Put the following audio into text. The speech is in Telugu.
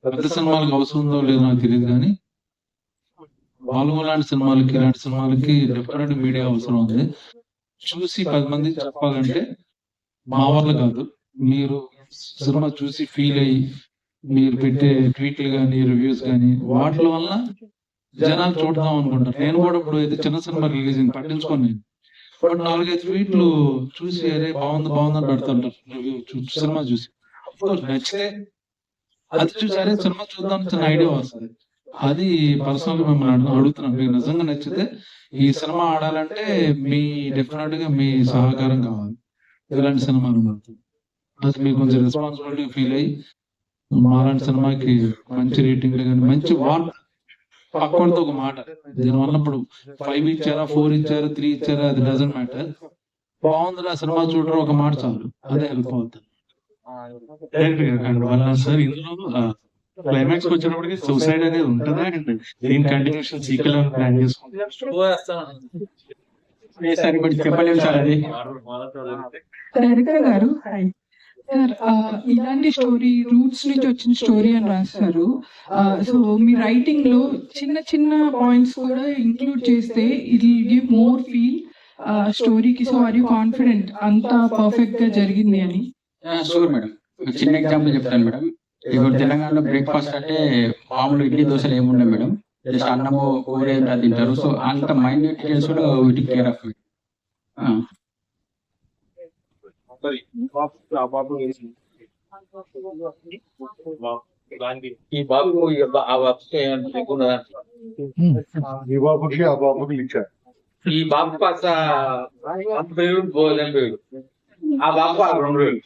పెద్ద సినిమాలకు అవసరం ఉందో లేదో నాకు తెలియదు కానీ బాలయ్య లాంటి సినిమాలకి ఇలాంటి సినిమాలకి డెఫినెట్ మీడియా అవసరం ఉంది. చూసి 10 మందికి చెప్పాలంటే మా వల్ల కాదు. మీరు సినిమా చూసి ఫీల్ అయ్యి మీరు పెట్టే ట్వీట్లు గానీ, రివ్యూస్ గానీ వాటిల వల్ల జనాలు చూడదాం అనుకుంటారు. నేను కూడా ఇప్పుడు అయితే చిన్న సినిమా రిలీజ్ అయింది పట్టించుకోను నేను. బట్ 4, 5 ట్వీట్లు చూసి అరే బాగుందని పెడుతుంటారు రివ్యూ సినిమా చూసి. అఫ్కోర్స్ నచ్చితే అది చూసి అరే సినిమా చూద్దాం చిన్న ఐడియా వస్తుంది. అది పర్సనల్ మిమ్మల్ని అడుగుతున్నాను. మీకు నిజంగా నచ్చితే ఈ సినిమా ఆడాలంటే మీ డెఫినెట్ గా మీ సహకారం కావాలి. ఇలాంటి సినిమాలు అది మీకు కొంచెం రెస్పాన్సిబిలిటీ ఫీల్ అయ్యి మాలాంటి సినిమాకి మంచి రేటింగ్లు కానీ మంచి వార్త పక్కనతో ఒక మాట దీనివల్ల ఇప్పుడు 5 ఇచ్చారా 4 ఇచ్చారా 3 ఇచ్చారా అది డజంట్ మ్యాటర్. బాగుంది ఆ సినిమా చూడడం ఒక మాట చాలు, అదే హెల్ప్ అవుతుంది. సార్ ఇందులో క్లైమాక్స్ వచ్చినప్పటికి సూసైడ్ అనేది ఉంటుందా అండి? దీని కంటిన్యూషన్ సీక్వెల్ ప్లాన్ చెప్పలేము సార్. అది డైరెక్టర్ గారు హాయ్ సార్, ఇలాంటి స్టోరీ రూట్స్ నుంచి వచ్చిన స్టోరీ అని రాస్తారు. సో మీ రైటింగ్ లో చిన్న చిన్న పాయింట్స్ కూడా ఇంక్లూడ్ చేస్తే it will give more feel స్టోరీకి. సో ఆర్ యూ కాన్ఫిడెంట్ అంతా పర్ఫెక్ట్ గా జరిగింది అని? Sure madam. చిన్న ఎగ్జాంపుల్ చెప్తాను మేడం. ఇప్పుడు తెలంగాణలో బ్రేక్ఫాస్ట్ అంటే మామూలు ఇడ్లీ దోశలు ఏముండవు మేడం, జస్ట్ అన్నము కూర తింటారు. సో అంత మైన్యూట్ డీటెయిల్స్ కూడా వీటికి కేర్ ఆఫ్ మేడం. ఈ బాబుకి ఆ బాబుకి ఇచ్చారు. ఈ బాబు కాస్త 30,000 భోజనం పేరు, ఆ బాబు 2,000.